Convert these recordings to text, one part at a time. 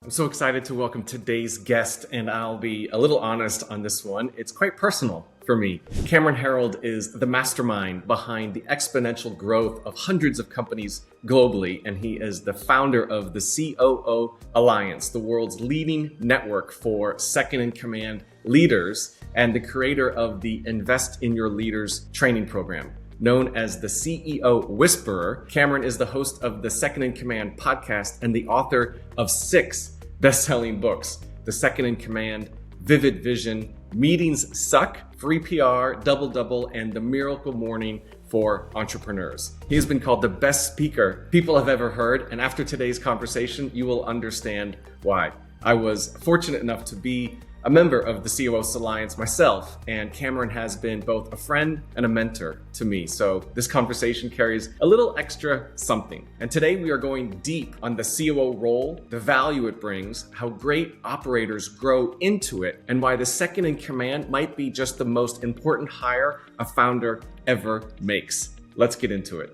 I'm so excited to welcome today's guest, and I'll be a little honest on this one. It's quite personal for me. Cameron Herold is the mastermind behind the exponential growth of hundreds of companies globally, and he is the founder of the COO Alliance, the world's leading network for second-in-command leaders, and the creator of the Invest in Your Leaders training program. Known as the CEO Whisperer, Cameron is the host of the Second in Command podcast and the author of 6 best-selling books: The Second in Command, Vivid Vision, Meetings Suck, Free PR, Double, and The Miracle Morning for Entrepreneurs. He has been called the best speaker people have ever heard, and after today's conversation, you will understand why. I was fortunate enough to be a member of the COO Alliance myself, and Cameron has been both a friend and a mentor to me. So this conversation carries a little extra something. And today we are going deep on the COO role, the value it brings, how great operators grow into it, and why the second in command might be just the most important hire a founder ever makes. Let's get into it.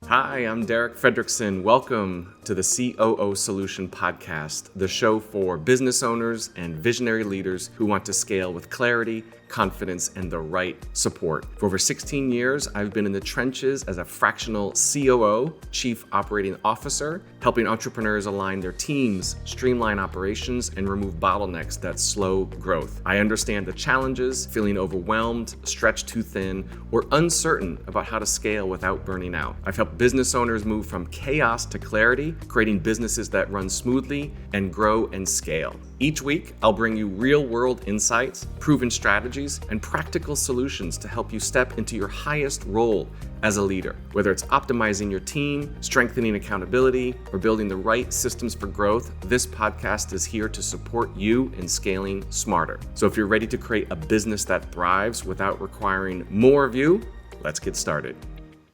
Hi, I'm Derek Fredrickson. Welcome to the COO Solution Podcast, the show for business owners and visionary leaders who want to scale with clarity, confidence, and the right support. For over 16 years, I've been in the trenches as a fractional COO, Chief Operating Officer, helping entrepreneurs align their teams, streamline operations, and remove bottlenecks that slow growth. I understand the challenges, feeling overwhelmed, stretched too thin, or uncertain about how to scale without burning out. I've helped business owners move from chaos to clarity, creating businesses that run smoothly and grow and scale. Each week, I'll bring you real-world insights, proven strategies, and practical solutions to help you step into your highest role as a leader. Whether it's optimizing your team, strengthening accountability, or building the right systems for growth, this podcast is here to support you in scaling smarter. So if you're ready to create a business that thrives without requiring more of you, let's get started.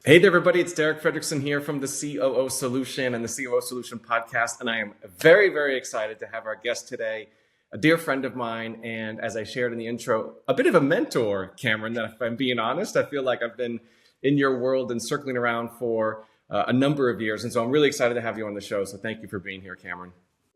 Hey there, everybody. It's Derek Fredrickson here from the COO Solution and the COO Solution Podcast. And I am very, very excited to have our guest today, a dear friend of mine. And as I shared in the intro, a bit of a mentor, Cameron, that if I'm being honest, I feel like I've been in your world and circling around for a number of years. And so I'm really excited to have you on the show. So thank you for being here, Cameron.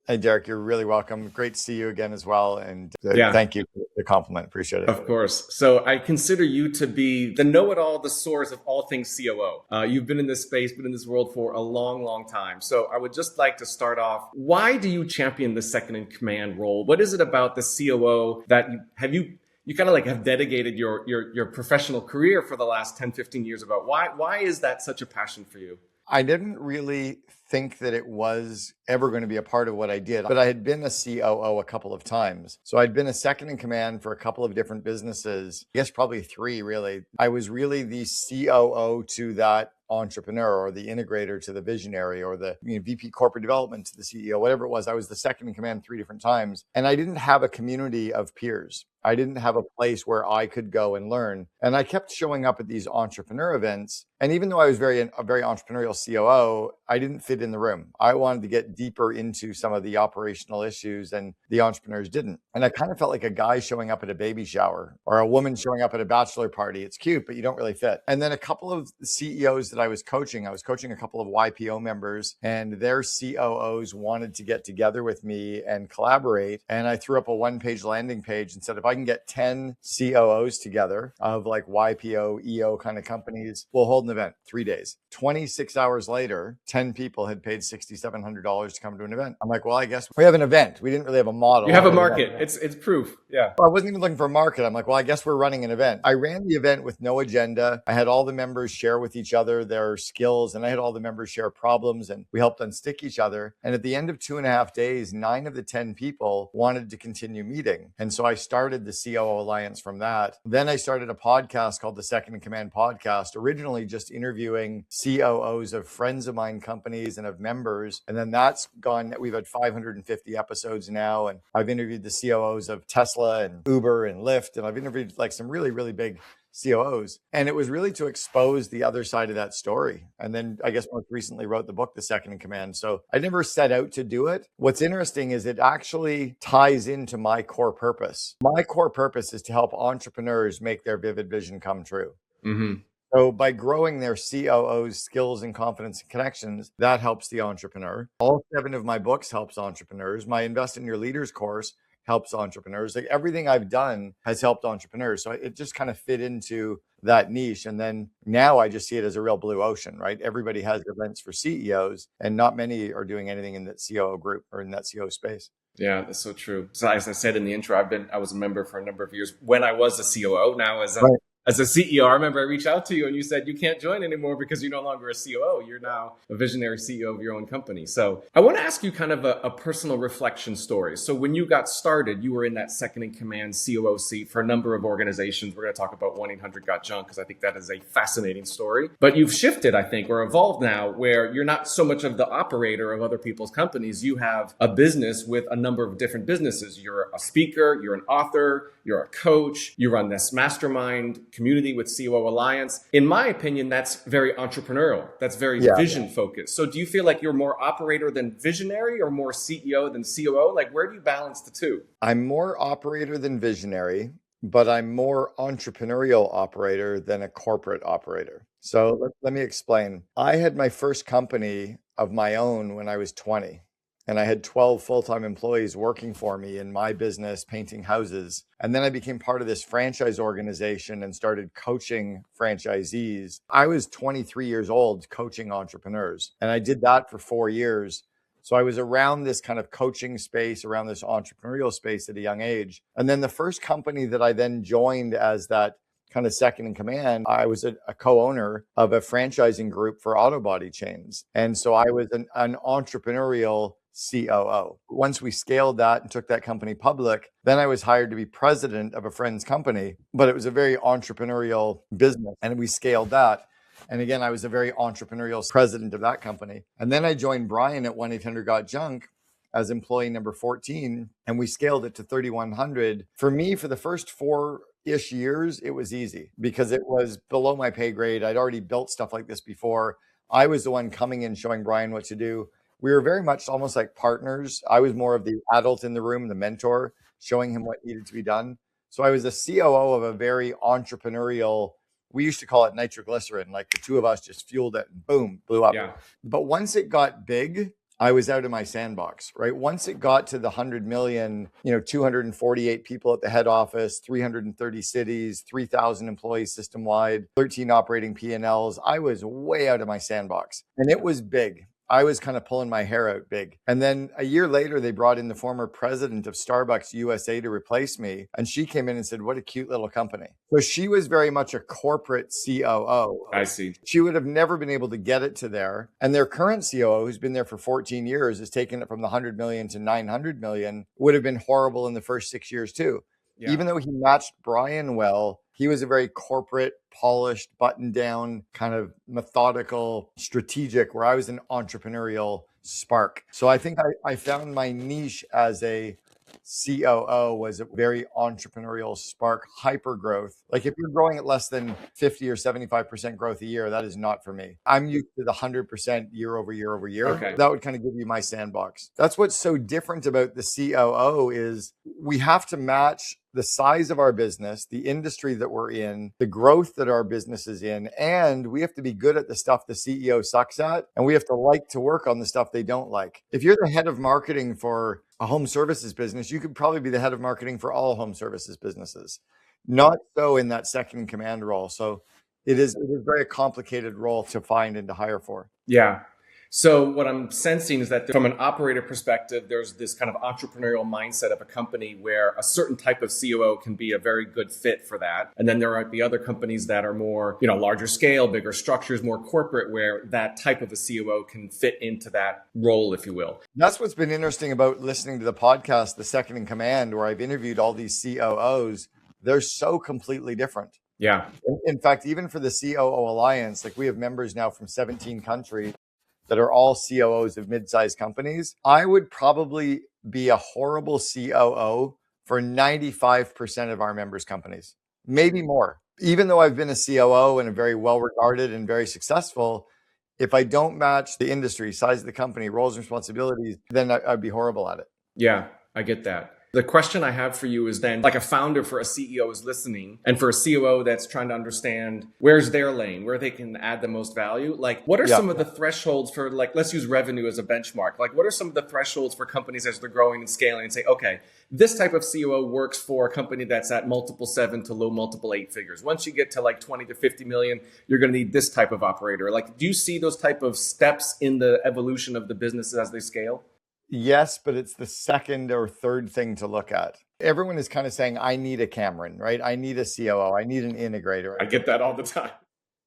Hey, Derek, you're really welcome. Great to see you again as well. And Thank you for the compliment. Appreciate it. Of course. So I consider you to be the know-it-all, the source of all things COO. You've been in this space, been in this world for a long, long time. So I would just like to start off. Why do you champion the second in command role? What is it about the COO that you kind of like have dedicated your professional career for the last 10, 15 years about? Why is that such a passion for you? I didn't really think that it was ever going to be a part of what I did, but I had been a COO a couple of times. So I'd been a second in command for a couple of different businesses, I guess probably 3 really. I was really the COO to that entrepreneur or the integrator to the visionary or the VP corporate development to the CEO, whatever it was. I was the second in command 3 different times. And I didn't have a community of peers. I didn't have a place where I could go and learn. And I kept showing up at these entrepreneur events. And even though I was a very entrepreneurial COO, I didn't fit in the room. I wanted to get deeper into some of the operational issues, and the entrepreneurs didn't. And I kind of felt like a guy showing up at a baby shower or a woman showing up at a bachelor party. It's cute, but you don't really fit. And then a couple of CEOs that I was coaching a couple of YPO members, and their COOs wanted to get together with me and collaborate. And I threw up a 1-page landing page and said, if I can get 10 COOs together of like YPO, EO kind of companies, we'll hold an event 3 days. 26 hours later, 10 people had paid $6,700 to come to an event. I'm like, well, I guess we have an event. We didn't really have a model. You have a market. It's proof. Yeah. Well, I wasn't even looking for a market. I'm like, well, I guess we're running an event. I ran the event with no agenda. I had all the members share with each other their skills, and I had all the members share problems, and we helped unstick each other. And at the end of 2.5 days, 9 of the 10 people wanted to continue meeting. And so I started the COO Alliance from that. Then I started a podcast called the Second in Command Podcast, originally just interviewing COOs of friends of mine companies and of members. And then that's gone. We've had 550 episodes now. And I've interviewed the COOs of Tesla and Uber and Lyft. And I've interviewed like some really, really big COOs. And it was really to expose the other side of that story. And then I guess most recently wrote the book, The Second in Command. So I never set out to do it. What's interesting is it actually ties into my core purpose. My core purpose is to help entrepreneurs make their vivid vision come true. Mm-hmm. So by growing their COO's skills and confidence and connections, that helps the entrepreneur. All 7 of my books helps entrepreneurs. My Invest in Your Leaders course helps entrepreneurs. Like everything I've done has helped entrepreneurs. So it just kind of fit into that niche. And then now I just see it as a real blue ocean, right? Everybody has events for CEOs and not many are doing anything in that COO group or in that COO space. Yeah, that's so true. So as I said in the intro, I was a member for a number of years when I was a COO. Now as a CEO, I remember I reached out to you and you said you can't join anymore because you're no longer a COO. You're now a visionary CEO of your own company. So I want to ask you kind of a personal reflection story. So when you got started, you were in that second in command COO seat for a number of organizations. We're going to talk about 1-800-GOT-JUNK because I think that is a fascinating story. But you've shifted, I think, or evolved now where you're not so much of the operator of other people's companies. You have a business with a number of different businesses. You're a speaker, you're an author, you're a coach, you run this mastermind community with COO Alliance. In my opinion, that's very entrepreneurial. That's very vision focused. So do you feel like you're more operator than visionary or more CEO than COO? Like where do you balance the two? I'm more operator than visionary, but I'm more entrepreneurial operator than a corporate operator. So let me explain. I had my first company of my own when I was 20. And I had 12 full-time employees working for me in my business, painting houses. And then I became part of this franchise organization and started coaching franchisees. I was 23 years old coaching entrepreneurs. And I did that for 4 years. So I was around this kind of coaching space, around this entrepreneurial space at a young age. And then the first company that I then joined as that kind of second in command, I was a co-owner of a franchising group for auto body chains. And so I was an entrepreneurial COO. Once we scaled that and took that company public, then I was hired to be president of a friend's company, but it was a very entrepreneurial business and we scaled that. And again, I was a very entrepreneurial president of that company. And then I joined Brian at 1-800-GOT-JUNK as employee number 14, and we scaled it to 3,100. For me, for the first 4-ish years, it was easy because it was below my pay grade. I'd already built stuff like this before. I was the one coming in, showing Brian what to do. We were very much almost like partners. I was more of the adult in the room, the mentor, showing him what needed to be done. So I was a COO of a very entrepreneurial, we used to call it nitroglycerin, like the two of us just fueled it and boom, blew up. Yeah. But once it got big, I was out of my sandbox, right? Once it got to the 100 million, 248 people at the head office, 330 cities, 3,000 employees system-wide, 13 operating P&Ls, I was way out of my sandbox. And it was big. I was kind of pulling my hair out big. And then a year later, they brought in the former president of Starbucks USA to replace me. And she came in and said, what a cute little company. So she was very much a corporate COO. I see. She would have never been able to get it to there. And their current COO, who's been there for 14 years, has taken it from the 100 million to 900 million, would have been horrible in the first 6 years too. Yeah. Even though he matched Brian well, he was a very corporate, polished, buttoned down, kind of methodical, strategic, where I was an entrepreneurial spark. So I think I found my niche as a COO was a very entrepreneurial spark, hyper growth. Like if you're growing at less than 50 or 75% growth a year, that is not for me. I'm used to the 100% year over year over year. Okay. That would kind of give you my sandbox. That's what's so different about the COO is we have to match the size of our business, the industry that we're in, the growth that our business is in, and we have to be good at the stuff the CEO sucks at, and we have to like to work on the stuff they don't like. If you're the head of marketing for a home services business, you could probably be the head of marketing for all home services businesses. Not so in that second in command role. So it is a very complicated role to find and to hire for. Yeah. So what I'm sensing is that from an operator perspective, there's this kind of entrepreneurial mindset of a company where a certain type of COO can be a very good fit for that. And then there are the other companies that are more, larger scale, bigger structures, more corporate, where that type of a COO can fit into that role, if you will. That's what's been interesting about listening to the podcast, The Second in Command, where I've interviewed all these COOs. They're so completely different. Yeah. In fact, even for the COO Alliance, like we have members now from 17 countries that are all COOs of mid-sized companies. I would probably be a horrible COO for 95% of our members' companies, maybe more. Even though I've been a COO and a very well-regarded and very successful, if I don't match the industry, size of the company, roles and responsibilities, then I'd be horrible at it. Yeah, I get that. The question I have for you is then, like a founder for a CEO is listening, and for a COO that's trying to understand where's their lane, where they can add the most value. Like, what are some of the thresholds for, like, let's use revenue as a benchmark. Like, what are some of the thresholds for companies as they're growing and scaling and say, okay, this type of COO works for a company that's at multiple 7 to low multiple 8 figures. Once you get to like 20 to 50 million, you're going to need this type of operator. Like, do you see those type of steps in the evolution of the businesses as they scale? Yes, but it's the second or third thing to look at. Everyone is kind of saying, I need a Cameron, right? I need a COO. I need an integrator. I get that all the time.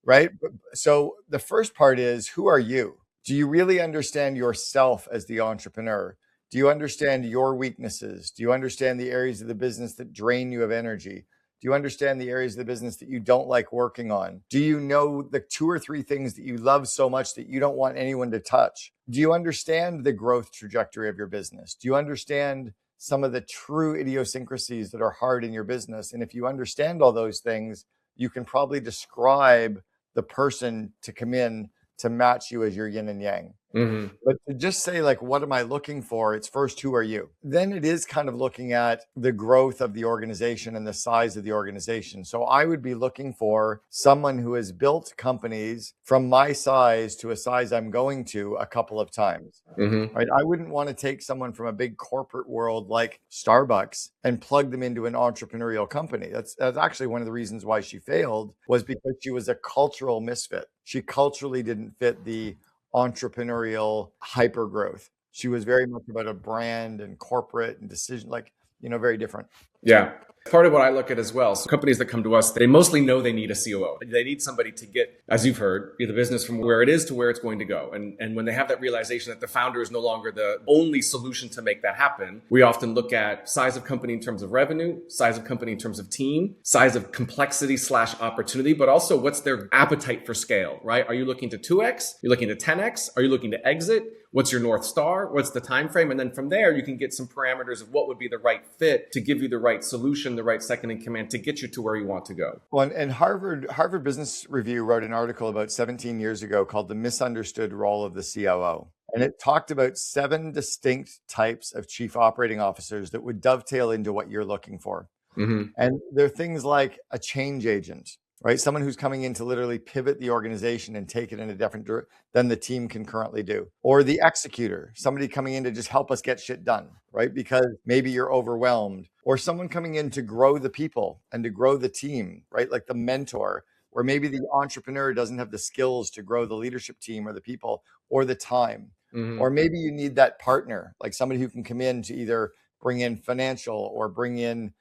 Right? So the first part is, who are you? Do you really understand yourself as the entrepreneur? Do you understand your weaknesses? Do you understand the areas of the business that drain you of energy? Do you understand the areas of the business that you don't like working on? Do you know the 2 or 3 things that you love so much that you don't want anyone to touch? Do you understand the growth trajectory of your business? Do you understand some of the true idiosyncrasies that are hard in your business? And if you understand all those things, you can probably describe the person to come in to match you as your yin and yang. Mm-hmm. But to just say, like, what am I looking for? It's first, who are you? Then it is kind of looking at the growth of the organization and the size of the organization. So I would be looking for someone who has built companies from my size to a size I'm going to a couple of times. Mm-hmm. Right? I wouldn't want to take someone from a big corporate world like Starbucks and plug them into an entrepreneurial company. That's actually one of the reasons why she failed, was because she was a cultural misfit. She culturally didn't fit the entrepreneurial hyper growth. She was very much about a brand and corporate and decision, like, very different. Yeah. Part of what I look at as well. So companies that come to us, they mostly know they need a COO. They need somebody to get, as you've heard, the business from where it is to where it's going to go. And when they have that realization that the founder is no longer the only solution to make that happen, we often look at size of company in terms of revenue, size of company in terms of team, size of complexity / opportunity, but also what's their appetite for scale, right? Are you looking to 2x? You're looking to 10x? Are you looking to exit? What's your North Star? What's the time frame? And then from there, you can get some parameters of what would be the right fit to give you the right solution, the right second in command to get you to where you want to go. Well, and Harvard Business Review wrote an article about 17 years ago called The Misunderstood Role of the COO. And it talked about 7 distinct types of chief operating officers that would dovetail into what you're looking for. Mm-hmm. And they're things like a change agent, right? Someone who's coming in to literally pivot the organization and take it in a different direction than the team can currently do. Or the executor, somebody coming in to just help us get shit done, right? Because maybe you're overwhelmed. Or someone coming in to grow the people and to grow the team, right? Like the mentor. Or maybe the entrepreneur doesn't have the skills to grow the leadership team or the people or the time. Mm-hmm. Or maybe you need that partner, like somebody who can come in to either bring in financial or bring in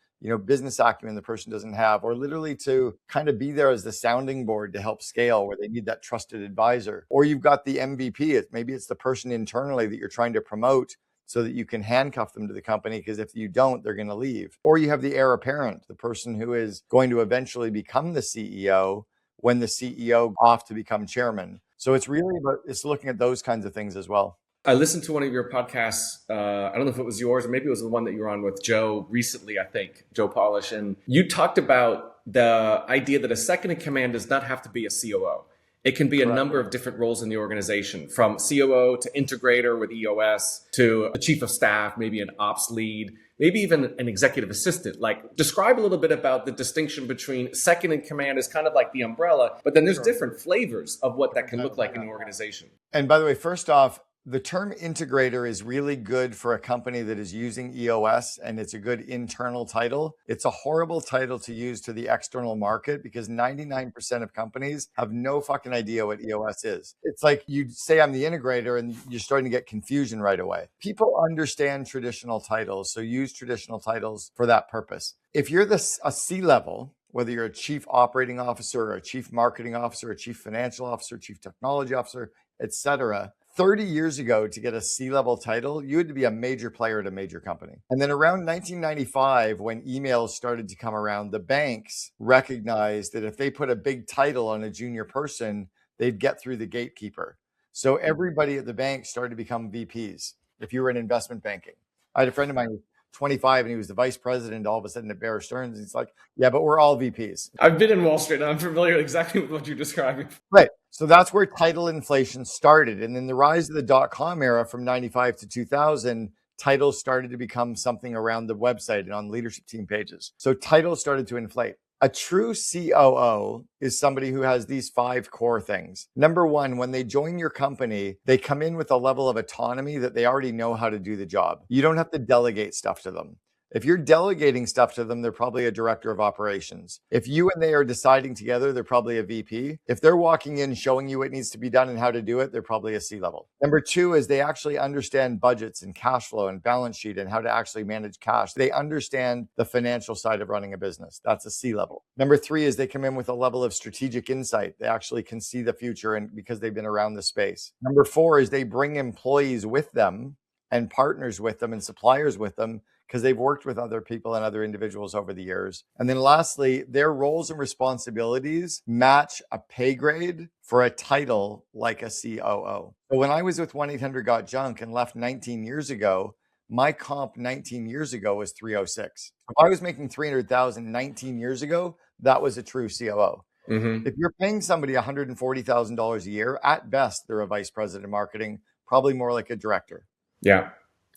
business acumen the person doesn't have, or literally to kind of be there as the sounding board to help scale where they need that trusted advisor. Or you've got the MVP. Maybe it's the person internally that you're trying to promote so that you can handcuff them to the company, because if you don't, they're going to leave. Or you have the heir apparent, the person who is going to eventually become the CEO when the CEO off to become chairman. So it's really about, it's looking at those kinds of things as well. I listened to one of your podcasts. I don't know if it was yours or maybe it was the one that you were on with Joe recently, I think, Joe Polish. And you talked about the idea that a second in command does not have to be a COO. It can be a number of different roles in the organization, from COO to integrator with EOS to a chief of staff, maybe an ops lead, maybe even an executive assistant. Like, describe a little bit about the distinction between second in command is kind of like the umbrella, but then there's different flavors of what that can look like in an organization. And by the way, first off, the term integrator is really good for a company that is using EOS, and it's a good internal title. It's a horrible title to use to the external market because 99% of companies have no fucking idea what EOS is. It's like you say I'm the integrator and you're starting to get confusion right away. People understand traditional titles, so use traditional titles for that purpose. If you're a C-level, whether you're a chief operating officer or a chief marketing officer, a chief financial officer, chief technology officer, etc., 30 years ago, to get a C-level title, you had to be a major player at a major company. And then around 1995, when emails started to come around, the banks recognized that if they put a big title on a junior person, they'd get through the gatekeeper. So everybody at the bank started to become VPs if you were in investment banking. I had a friend of mine who was 25 and he was the vice president all of a sudden at Bear Stearns. He's like, yeah, but we're all VPs. I've been in Wall Street and I'm familiar exactly with what you're describing. Right. So that's where title inflation started. And then the rise of the dot-com era from 95 to 2000 titles started to become something around the website and on leadership team pages. So titles started to inflate. A true COO is somebody who has these 5 core things. Number 1, when they join your company, they come in with a level of autonomy that they already know how to do the job. You don't have to delegate stuff to them. If you're delegating stuff to them, they're probably a director of operations. If you and they are deciding together, they're probably a VP. If they're walking in showing you what needs to be done and how to do it, they're probably a C-level. Number 2 is they actually understand budgets and cash flow and balance sheet and how to actually manage cash. They understand the financial side of running a business. That's a C-level. Number 3 is they come in with a level of strategic insight. They actually can see the future and because they've been around the space. Number 4 is they bring employees with them and partners with them and suppliers with them because they've worked with other people and other individuals over the years. And then lastly, their roles and responsibilities match a pay grade for a title like a COO. So when I was with 1-800-GOT-JUNK and left 19 years ago, my comp 19 years ago was 306. If I was making 300,000 19 years ago, that was a true COO. Mm-hmm. If you're paying somebody $140,000 a year, at best, they're a vice president of marketing, probably more like a director. Yeah.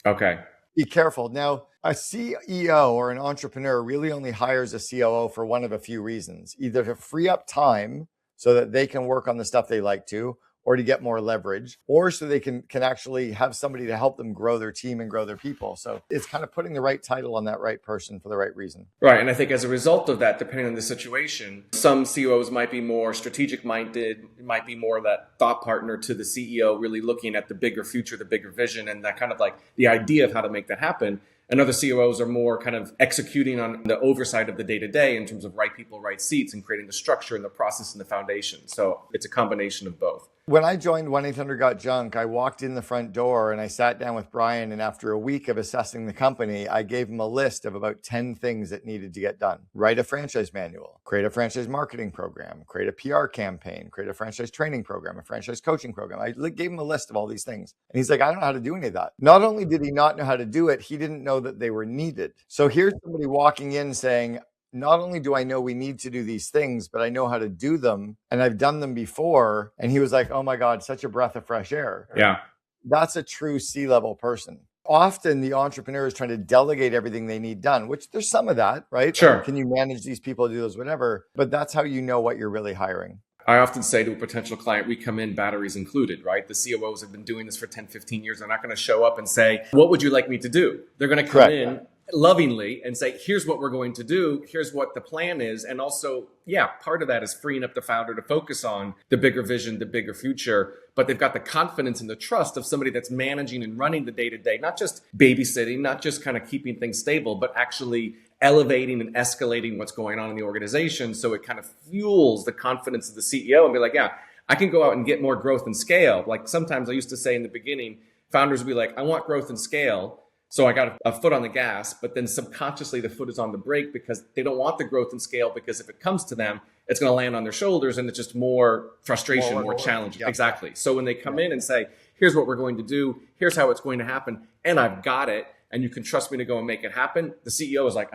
Okay. Be careful. Now, a CEO or an entrepreneur really only hires a COO for one of a few reasons, either to free up time so that they can work on the stuff they like to, or to get more leverage, or so they can actually have somebody to help them grow their team and grow their people. So it's kind of putting the right title on that right person for the right reason. Right. And I think as a result of that, depending on the situation, some CEOs might be more strategic minded, might be more that thought partner to the CEO, really looking at the bigger future, the bigger vision, and that kind of like the idea of how to make that happen. And other COOs are more kind of executing on the oversight of the day-to-day in terms of right people, right seats, and creating the structure and the process and the foundation. So it's a combination of both. When I joined 1-800-GOT-JUNK, I walked in the front door and I sat down with Brian. And after a week of assessing the company, I gave him a list of about 10 things that needed to get done. Write a franchise manual, create a franchise marketing program, create a PR campaign, create a franchise training program, a franchise coaching program. I gave him a list of all these things. And he's like, I don't know how to do any of that. Not only did he not know how to do it, he didn't know that they were needed. So here's somebody walking in saying, not only do I know we need to do these things, but I know how to do them and I've done them before. And he was like, oh my God, such a breath of fresh air. Yeah. That's a true C-level person. Often the entrepreneur is trying to delegate everything they need done, which there's some of that, right? Sure. Can you manage these people, do those, whatever? But that's how you know what you're really hiring. I often say to a potential client, we come in batteries included, right? The COOs have been doing this for 10, 15 years. They're not going to show up and say, what would you like me to do? They're going to come in lovingly and say, here's what we're going to do. Here's what the plan is. And also, yeah, part of that is freeing up the founder to focus on the bigger vision, the bigger future. But they've got the confidence and the trust of somebody that's managing and running the day-to-day, not just babysitting, not just kind of keeping things stable, but actually elevating and escalating what's going on in the organization. So it kind of fuels the confidence of the CEO and be like, yeah, I can go out and get more growth and scale. Like sometimes I used to say in the beginning, founders would be like, I want growth and scale. So I got a foot on the gas, but then subconsciously the foot is on the brake because they don't want the growth and scale, because if it comes to them, it's going to land on their shoulders and it's just more frustration, more challenge. Yep. Exactly. So when they come in and say, here's what we're going to do, here's how it's going to happen, and I've got it, and you can trust me to go and make it happen, the CEO is like,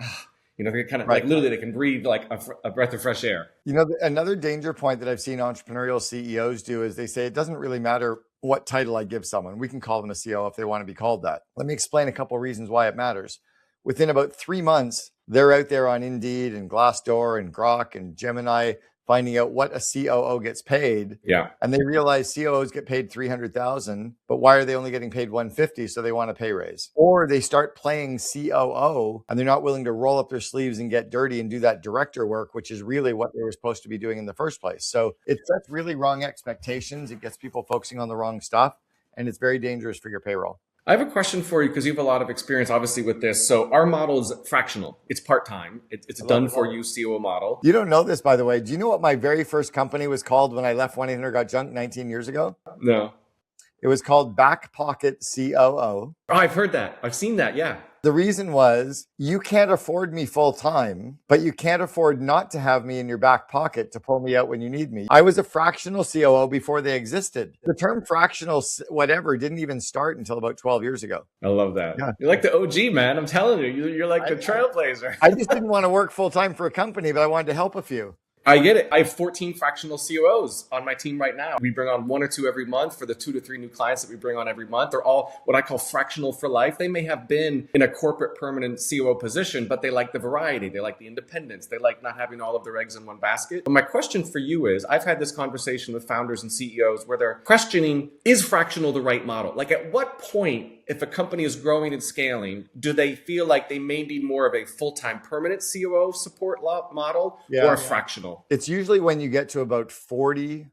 they're kind of like literally they can breathe like a breath of fresh air. Another danger point that I've seen entrepreneurial CEOs do is they say it doesn't really matter what title I give someone. We can call them a CEO if they want to be called that. Let me explain a couple of reasons why it matters. Within about 3 months, they're out there on Indeed and Glassdoor and Grok and Gemini finding out what a COO gets paid. Yeah. And they realize COOs get paid $300,000, but why are they only getting paid $150? So they want a pay raise. Or they start playing COO and they're not willing to roll up their sleeves and get dirty and do that director work, which is really what they were supposed to be doing in the first place. So it sets really wrong expectations. It gets people focusing on the wrong stuff, and it's very dangerous for your payroll. I have a question for you because you have a lot of experience, obviously, with this. So our model is fractional. It's part-time. It's a done-for-you COO model. You don't know this, by the way. Do you know what my very first company was called when I left 1-800-GOT-JUNK 19 years ago? No. It was called Back Pocket COO. Oh, I've heard that. I've seen that. Yeah. The reason was you can't afford me full time, but you can't afford not to have me in your back pocket to pull me out when you need me. I was a fractional COO before they existed. The term fractional whatever didn't even start until about 12 years ago. I love that. Yeah. You're like the OG, man. I'm telling you, you're like the trailblazer. I just didn't want to work full time for a company, but I wanted to help a few. I get it. I have 14 fractional COOs on my team right now. We bring on 1 or 2 every month for the 2 to 3 new clients that we bring on every month. They're all what I call fractional for life. They may have been in a corporate permanent COO position, but they like the variety. They like the independence. They like not having all of their eggs in one basket. But my question for you is, I've had this conversation with founders and CEOs where they're questioning, is fractional the right model? Like at what point, if a company is growing and scaling, do they feel like they may need more of a full-time permanent COO support model or a fractional? It's usually when you get to about 40%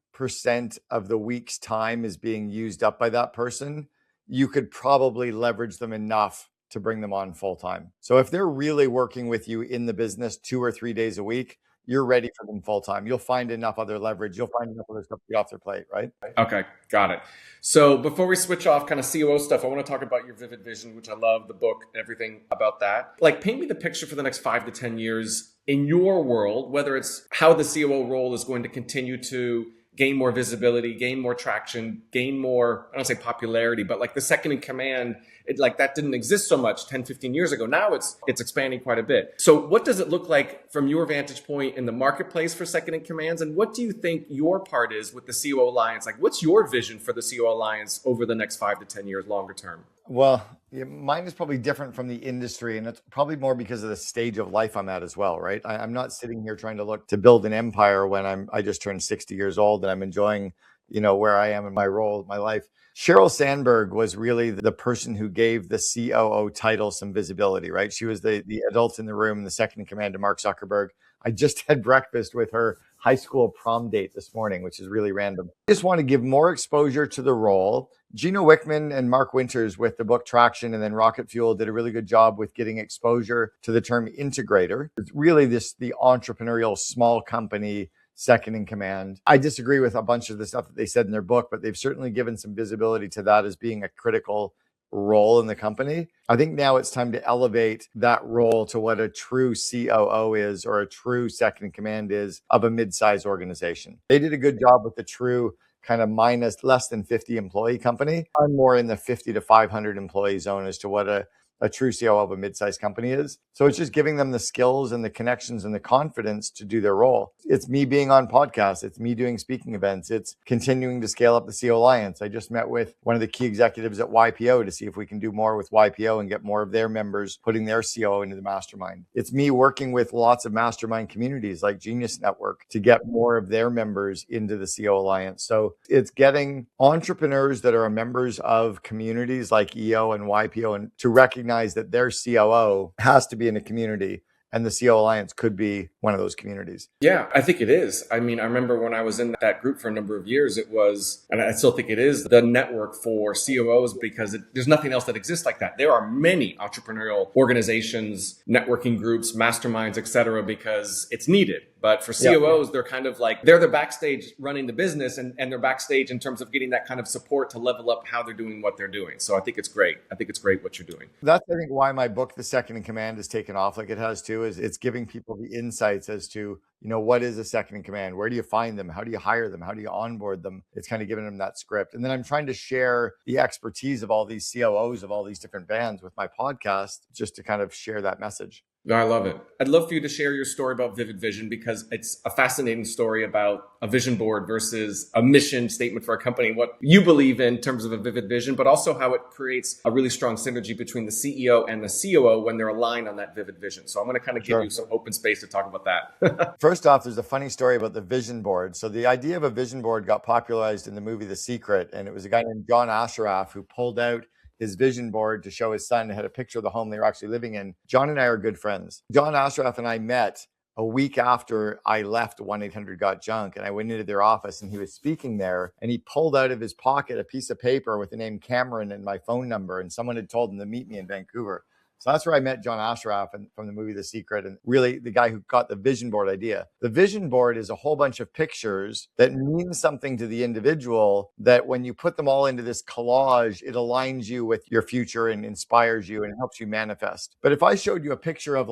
of the week's time is being used up by that person, you could probably leverage them enough to bring them on full-time. So if they're really working with you in the business 2 or 3 days a week, you're ready for them full-time. You'll find enough other leverage. You'll find enough other stuff to get off their plate, right? Okay, got it. So before we switch off kind of COO stuff, I want to talk about your vivid vision, which I love, the book, everything about that. Like paint me the picture for the next 5 to 10 years in your world, whether it's how the COO role is going to continue to gain more visibility, gain more traction, gain more, I don't say popularity, but like the second in command, like that didn't exist so much 10, 15 years ago. Now it's expanding quite a bit. So what does it look like from your vantage point in the marketplace for second in commands? And what do you think your part is with the COO Alliance? Like what's your vision for the COO Alliance over the next 5 to 10 years, longer term? Well, mine is probably different from the industry, and it's probably more because of the stage of life I'm at as well, right? I'm not sitting here trying to look to build an empire when I just turned 60 years old and I'm enjoying, where I am in my role, my life. Sheryl Sandberg was really the person who gave the COO title some visibility, right? She was the adult in the room, the second in command to Mark Zuckerberg. I just had breakfast with her high school prom date this morning, which is really random. I just want to give more exposure to the role. Gino Wickman and Mark Winters with the book Traction and then Rocket Fuel did a really good job with getting exposure to the term integrator. It's really the entrepreneurial small company second in command. I disagree with a bunch of the stuff that they said in their book, but they've certainly given some visibility to that as being a critical role in the company. I think now it's time to elevate that role to what a true COO is or a true second in command is of a mid-sized organization. They did a good job with the true kind of minus less than 50 employee company. I'm more in the 50 to 500 employee zone as to what a true COO of a mid-sized company is. So it's just giving them the skills and the connections and the confidence to do their role. It's me being on podcasts. It's me doing speaking events. It's continuing to scale up the COO Alliance. I just met with one of the key executives at YPO to see if we can do more with YPO and get more of their members putting their COO into the mastermind. It's me working with lots of mastermind communities like Genius Network to get more of their members into the COO Alliance. So it's getting entrepreneurs that are members of communities like EO and YPO and to recognize that their COO has to be in a community, and the COO Alliance could be one of those communities. Yeah, I think it is. I mean, I remember when I was in that group for a number of years, it was, and I still think it is, the network for COOs because there's nothing else that exists like that. There are many entrepreneurial organizations, networking groups, masterminds, et cetera, because it's needed. But for COOs, they're kind of like, they're the backstage running the business and they're backstage in terms of getting that kind of support to level up how they're doing what they're doing. So I think it's great. I think it's great what you're doing. That's, I think, why my book, The Second in Command, has taken off like it has too, is it's giving people the insights as to, what is a second in command? Where do you find them? How do you hire them? How do you onboard them? It's kind of giving them that script. And then I'm trying to share the expertise of all these COOs of all these different bands with my podcast, just to kind of share that message. I love it. I'd love for you to share your story about Vivid Vision because it's a fascinating story about a vision board versus a mission statement for a company, what you believe in terms of a vivid vision, but also how it creates a really strong synergy between the CEO and the COO when they're aligned on that vivid vision. So I'm going to kind of give you some open space to talk about that. First off, there's a funny story about the vision board. So the idea of a vision board got popularized in the movie The Secret, and it was a guy named John Ashraf who pulled out his vision board to show his son, had a picture of the home they were actually living in. John and I are good friends. John Ashraf and I met a week after I left 1-800-GOT-JUNK, and I went into their office and he was speaking there, and he pulled out of his pocket a piece of paper with the name Cameron and my phone number, and someone had told him to meet me in Vancouver. So that's where I met John Ashraf from the movie The Secret, and really the guy who got the vision board idea. The vision board is a whole bunch of pictures that mean something to the individual, that when you put them all into this collage, it aligns you with your future and inspires you and helps you manifest. But if I showed you a picture of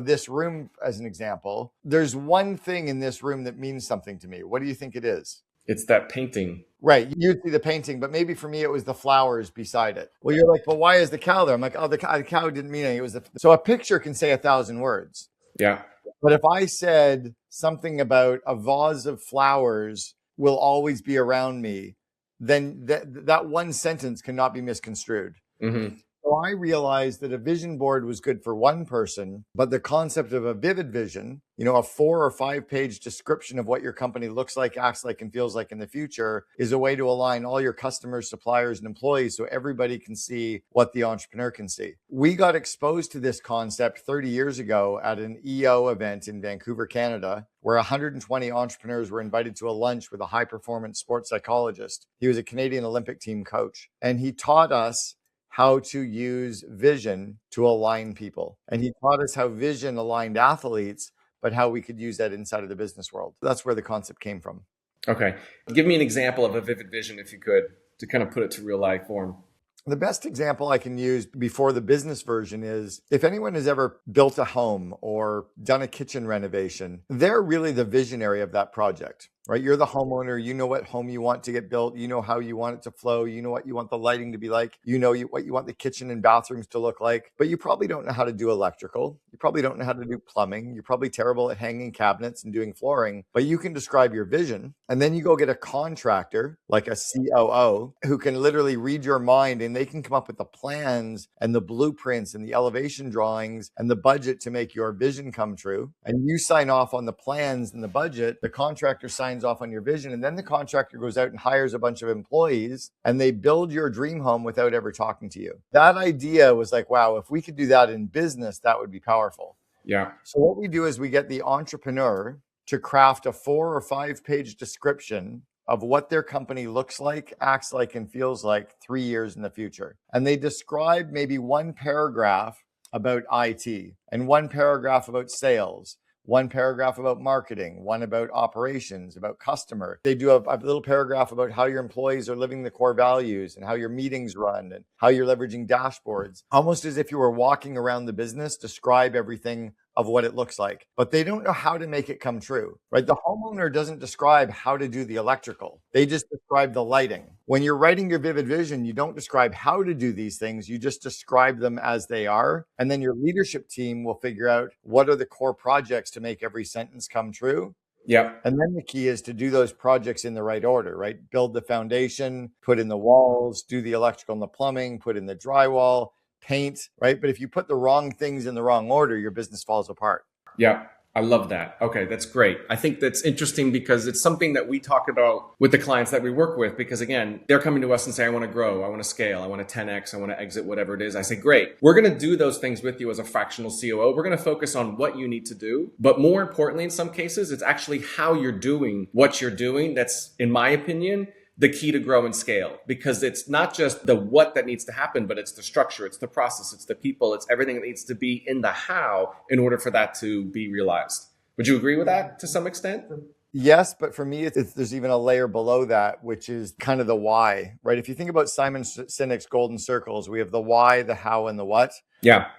this room as an example, there's one thing in this room that means something to me. What do you think it is? It's that painting. Right. You'd see the painting, but maybe for me, it was the flowers beside it. Well, you're like, well, why is the cow there? I'm like, oh, the cow didn't mean anything. So a picture can say 1,000 words. Yeah. But if I said something about a vase of flowers will always be around me, then that one sentence cannot be misconstrued. Mm-hmm. So I realized that a vision board was good for one person, but the concept of a vivid vision, a 4 or 5 page description of what your company looks like, acts like, and feels like in the future is a way to align all your customers, suppliers, and employees so everybody can see what the entrepreneur can see. We got exposed to this concept 30 years ago at an EO event in Vancouver, Canada, where 120 entrepreneurs were invited to a lunch with a high performance sports psychologist. He was a Canadian Olympic team coach, and he taught us how to use vision to align people. And he taught us how vision aligned athletes, but how we could use that inside of the business world. That's where the concept came from. Okay. Give me an example of a vivid vision, if you could, to kind of put it to real life form. The best example I can use before the business version is if anyone has ever built a home or done a kitchen renovation, they're really the visionary of that project, right? You're the homeowner. You know what home you want to get built. You know how you want it to flow. You know what you want the lighting to be like. You know what you want the kitchen and bathrooms to look like. But you probably don't know how to do electrical. You probably don't know how to do plumbing. You're probably terrible at hanging cabinets and doing flooring. But you can describe your vision. And then you go get a contractor like a COO who can literally read your mind, and they can come up with the plans and the blueprints and the elevation drawings and the budget to make your vision come true. And you sign off on the plans and the budget. The contractor signs off on your vision. And then the contractor goes out and hires a bunch of employees and they build your dream home without ever talking to you. That idea was like, wow, if we could do that in business, that would be powerful. Yeah. So what we do is we get the entrepreneur to craft a 4 or 5 page description of what their company looks like, acts like, and feels like 3 years in the future. And they describe maybe one paragraph about IT and one paragraph about sales, one paragraph about marketing, one about operations, about customer. They do a little paragraph about how your employees are living the core values and how your meetings run and how you're leveraging dashboards. Almost as if you were walking around the business, describe everything of what it looks like, but they don't know how to make it come true, right? The homeowner doesn't describe how to do the electrical. They just describe the lighting. When you're writing your vivid vision, you don't describe how to do these things. You just describe them as they are. And then your leadership team will figure out what are the core projects to make every sentence come true. Yeah. And then the key is to do those projects in the right order, right? Build the foundation, put in the walls, do the electrical and the plumbing, put in the drywall, paint, right? But if you put the wrong things in the wrong order, your business falls apart. Yeah. I love that. Okay. That's great. I think that's interesting because it's something that we talk about with the clients that we work with, because again, they're coming to us and say, I want to grow, I want to scale, I want to 10X, I want to exit, whatever it is. I say, great. We're going to do those things with you as a fractional COO. We're going to focus on what you need to do. But more importantly, in some cases, it's actually how you're doing what you're doing. That's, in my opinion, the key to grow and scale, because it's not just the what that needs to happen, but it's the structure, it's the process, it's the people, it's everything that needs to be in the how in order for that to be realized. Would you agree with that to some extent? Yes, but for me, there's even a layer below that, which is kind of the why, right? If you think about Simon Sinek's golden circles, we have the why, the how, and the what. Yeah.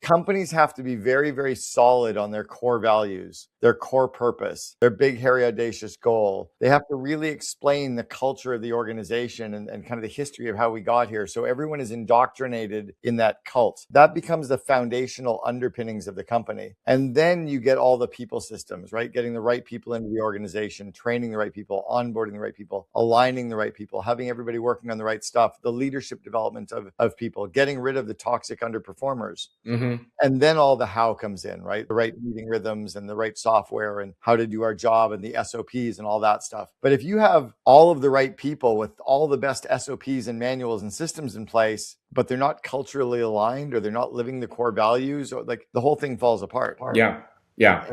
Companies have to be very, very solid on their core values, their core purpose, their big, hairy, audacious goal. They have to really explain the culture of the organization and kind of the history of how we got here. So everyone is indoctrinated in that cult. That becomes the foundational underpinnings of the company. And then you get all the people systems, right? Getting the right people into the organization, training the right people, onboarding the right people, aligning the right people, having everybody working on the right stuff, the leadership development of people, getting rid of the toxic underperformers. Mm-hmm. And then all the how comes in, right? The right meeting rhythms and the right software and how to do our job and the SOPs and all that stuff. But if you have all of the right people with all the best SOPs and manuals and systems in place, but they're not culturally aligned or they're not living the core values, or like the whole thing falls apart. Yeah. Yeah.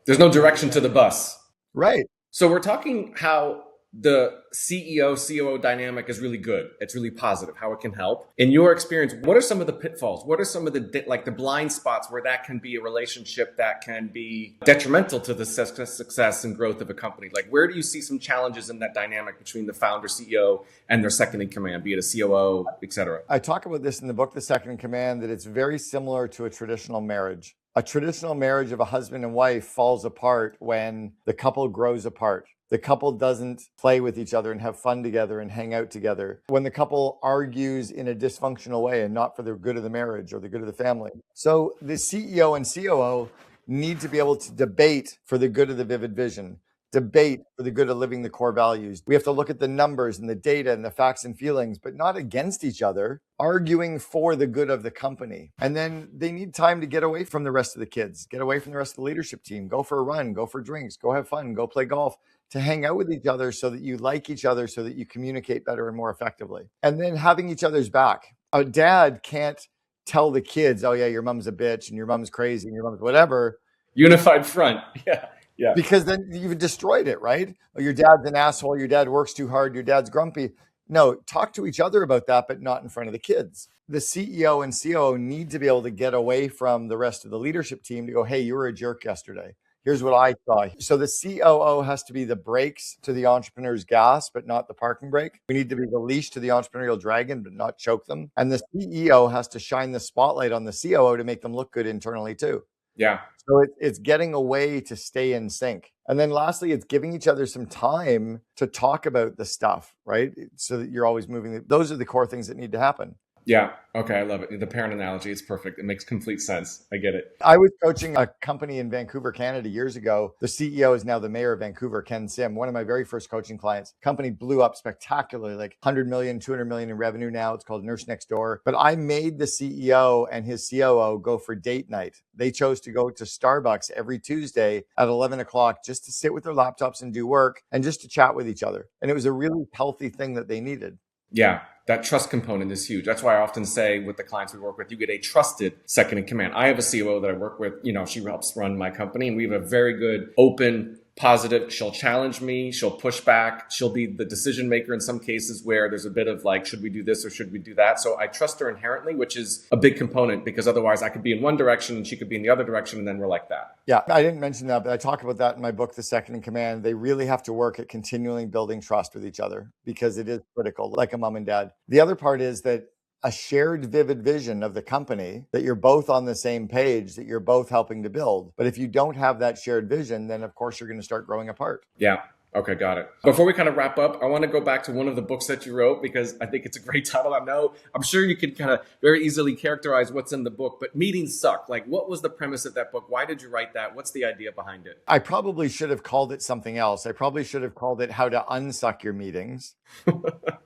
There's no direction to the bus. Right. So we're talking how the CEO, COO dynamic is really good. It's really positive, how it can help. In your experience, what are some of the pitfalls? What are some of the blind spots where that can be a relationship that can be detrimental to the success and growth of a company? Like, where do you see some challenges in that dynamic between the founder, CEO, and their second in command, be it a COO, et cetera? I talk about this in the book, The Second in Command, that it's very similar to a traditional marriage. A traditional marriage of a husband and wife falls apart when the couple grows apart. The couple doesn't play with each other and have fun together and hang out together. When the couple argues in a dysfunctional way and not for the good of the marriage or the good of the family. So the CEO and COO need to be able to debate for the good of the vivid vision, debate for the good of living the core values. We have to look at the numbers and the data and the facts and feelings, but not against each other, arguing for the good of the company. And then they need time to get away from the rest of the kids, get away from the rest of the leadership team, go for a run, go for drinks, go have fun, go play golf, to hang out with each other so that you like each other, so that you communicate better and more effectively. And then having each other's back. A dad can't tell the kids, oh yeah, your mom's a bitch and your mom's crazy and your mom's whatever. Unified front. Yeah. Because then you've destroyed it, right? Oh, your dad's an asshole. Your dad works too hard. Your dad's grumpy. No, talk to each other about that, but not in front of the kids. The CEO and COO need to be able to get away from the rest of the leadership team to go, hey, you were a jerk yesterday. Here's what I saw. So the COO has to be the brakes to the entrepreneur's gas, but not the parking brake. We need to be the leash to the entrepreneurial dragon, but not choke them. And the CEO has to shine the spotlight on the COO to make them look good internally too. Yeah. So it's getting a way to stay in sync. And then lastly, it's giving each other some time to talk about the stuff, right? So that you're always moving. Those are the core things that need to happen. Yeah. Okay. I love it. The parent analogy, it's perfect. It makes complete sense. I get it. I was coaching a company in Vancouver, Canada years ago. The CEO is now the mayor of Vancouver, Ken Sim, one of my very first coaching clients. Company blew up spectacularly, like 100 million, 200 million in revenue now. It's called Nurse Next Door. But I made the CEO and his COO go for date night. They chose to go to Starbucks every Tuesday at 11 o'clock just to sit with their laptops and do work and just to chat with each other. And it was a really healthy thing that they needed. Yeah, that trust component is huge. That's why I often say with the clients we work with, you get a trusted second in command. I have a COO that I work with, she helps run my company, and we have a very good, open, positive. She'll challenge me. She'll push back. She'll be the decision maker in some cases where there's a bit of like, should we do this or should we do that? So I trust her inherently, which is a big component, because otherwise I could be in one direction and she could be in the other direction, and then we're like that. Yeah, I didn't mention that, but I talk about that in my book, The Second in Command. They really have to work at continually building trust with each other because it is critical, like a mom and dad. The other part is that a shared vivid vision of the company, that you're both on the same page, that you're both helping to build. But if you don't have that shared vision, then of course you're going to start growing apart. Yeah. Okay, got it. Before we kind of wrap up, I want to go back to one of the books that you wrote, because I think it's a great title. I'm sure you can kind of very easily characterize what's in the book, but Meetings Suck. Like, what was the premise of that book? Why did you write that? What's the idea behind it? I probably should have called it something else. I probably should have called it How to Unsuck Your Meetings.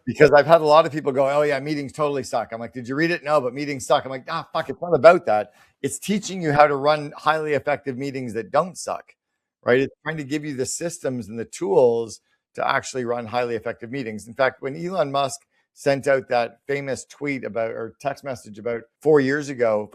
Because I've had a lot of people go, oh yeah, meetings totally suck. I'm like, did you read it? No, but meetings suck. I'm like, fuck, it's not about that. It's teaching you how to run highly effective meetings that don't suck. Right? It's trying to give you the systems and the tools to actually run highly effective meetings. In fact, when Elon Musk sent out that famous tweet or text message about 5 years ago,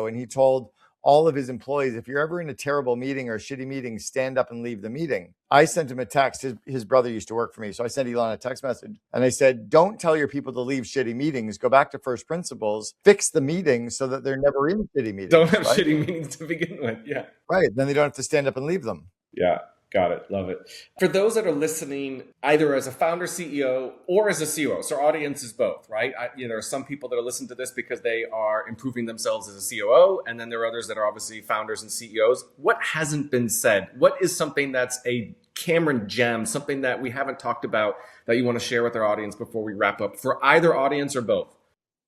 and he told all of his employees, if you're ever in a terrible meeting or a shitty meeting, stand up and leave the meeting. I sent him a text. His brother used to work for me. So I sent Elon a text message and I said, don't tell your people to leave shitty meetings. Go back to first principles, fix the meeting so that they're never in shitty meetings. Don't have shitty meetings to begin with. Yeah. Right. Then they don't have to stand up and leave them. Yeah. Got it. Love it. For those that are listening, either as a founder CEO or as a COO, so our audience is both, right? There are some people that are listening to this because they are improving themselves as a COO, and then there are others that are obviously founders and CEOs. What hasn't been said? What is something that's a Cameron gem, something that we haven't talked about that you want to share with our audience before we wrap up, for either audience or both?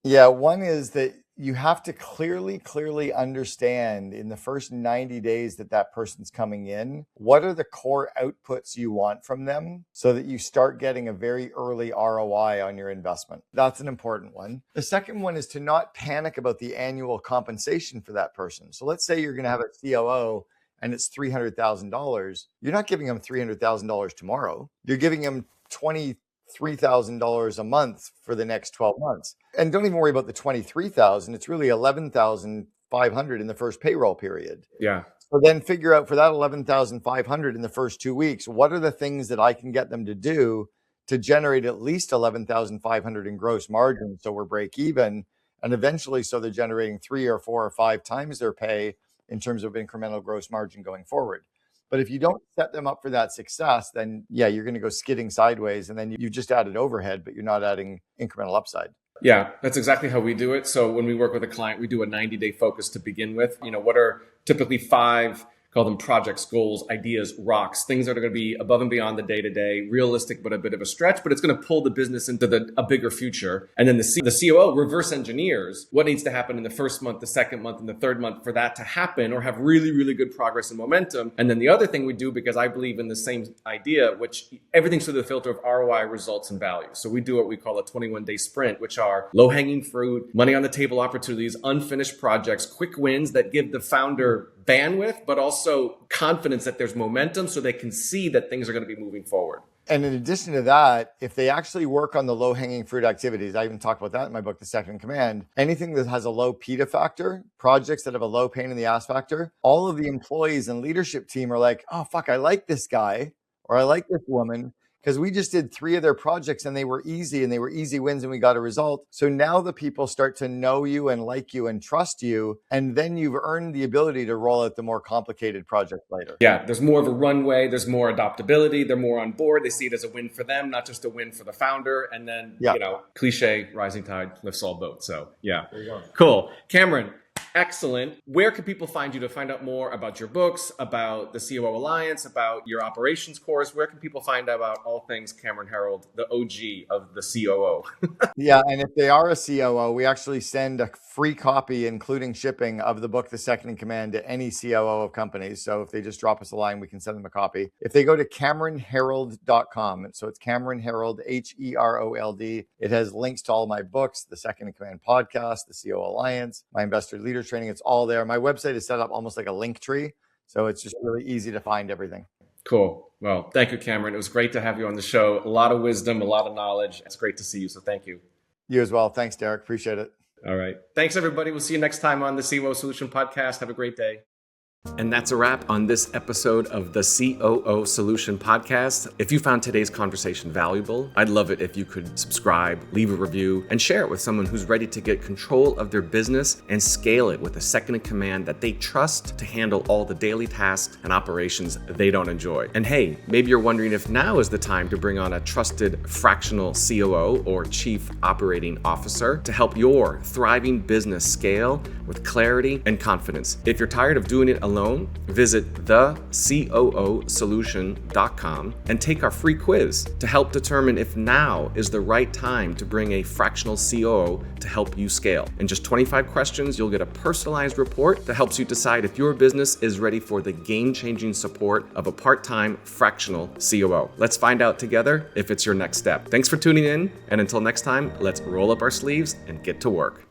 Yeah, one is that you have to clearly understand in the first 90 days that person's coming in, what are the core outputs you want from them so that you start getting a very early ROI on your investment. That's an important one. The second one is to not panic about the annual compensation for that person. So let's say you're going to have a COO and it's $300,000. You're not giving them $300,000 tomorrow. You're giving them $23,000 a month for the next 12 months. And don't even worry about the $23,000. It's really $11,500 in the first payroll period. Yeah. So then figure out for that $11,500 in the first 2 weeks, what are the things that I can get them to do to generate at least $11,500 in gross margin so we're break even, and eventually so they're generating 3 or 4 or 5 times their pay in terms of incremental gross margin going forward. But if you don't set them up for that success, then you're going to go skidding sideways, and then you've just added overhead, but you're not adding incremental upside. Yeah, that's exactly how we do it. So when we work with a client, we do a 90-day focus to begin with. What are typically 5 call them projects, goals, ideas, rocks, things that are going to be above and beyond the day-to-day, realistic, but a bit of a stretch, but it's going to pull the business into a bigger future. And then the COO reverse engineers what needs to happen in the first month, the second month, and the third month for that to happen or have really, really good progress and momentum. And then the other thing we do, because I believe in the same idea, which everything's through the filter of ROI, results, and value. So we do what we call a 21-day sprint, which are low-hanging fruit, money on the table opportunities, unfinished projects, quick wins that give the founder bandwidth, but also confidence that there's momentum so they can see that things are going to be moving forward. And in addition to that, if they actually work on the low-hanging fruit activities, I even talk about that in my book, The Second in Command, anything that has a low PITA factor, projects that have a low pain in the ass factor, all of the employees and leadership team are like, oh, fuck, I like this guy or I like this woman, because we just did 3 of their projects and they were easy wins and we got a result. So now the people start to know you and like you and trust you. And then you've earned the ability to roll out the more complicated project later. Yeah, there's more of a runway. There's more adoptability. They're more on board. They see it as a win for them, not just a win for the founder. And then, cliche, rising tide lifts all boats. So yeah, there you go. Cool. Cameron, excellent. Where can people find you to find out more about your books, about the COO Alliance, about your operations course? Where can people find out about all things Cameron Herold, the OG of the COO? Yeah, and if they are a COO, we actually send a free copy, including shipping, of the book, The Second in Command, to any COO of companies. So if they just drop us a line, we can send them a copy. If they go to CameronHerold.com, so it's Cameron Herold, Herold, it has links to all my books, The Second in Command podcast, the COO Alliance, my investor leader training. It's all there. My website is set up almost like a link tree. So it's just really easy to find everything. Cool. Well, thank you, Cameron. It was great to have you on the show. A lot of wisdom, a lot of knowledge. It's great to see you. So thank you. You as well. Thanks, Derek. Appreciate it. All right. Thanks, everybody. We'll see you next time on the COO Solution Podcast. Have a great day. And that's a wrap on this episode of the COO Solution Podcast. If you found today's conversation valuable, I'd love it if you could subscribe, leave a review, and share it with someone who's ready to get control of their business and scale it with a second in command that they trust to handle all the daily tasks and operations they don't enjoy. And hey, maybe you're wondering if now is the time to bring on a trusted fractional COO or Chief Operating Officer to help your thriving business scale with clarity and confidence. If you're tired of doing it alone, visit thecoosolution.com and take our free quiz to help determine if now is the right time to bring a fractional COO to help you scale. In just 25 questions, you'll get a personalized report that helps you decide if your business is ready for the game-changing support of a part-time fractional COO. Let's find out together if it's your next step. Thanks for tuning in, and until next time, let's roll up our sleeves and get to work.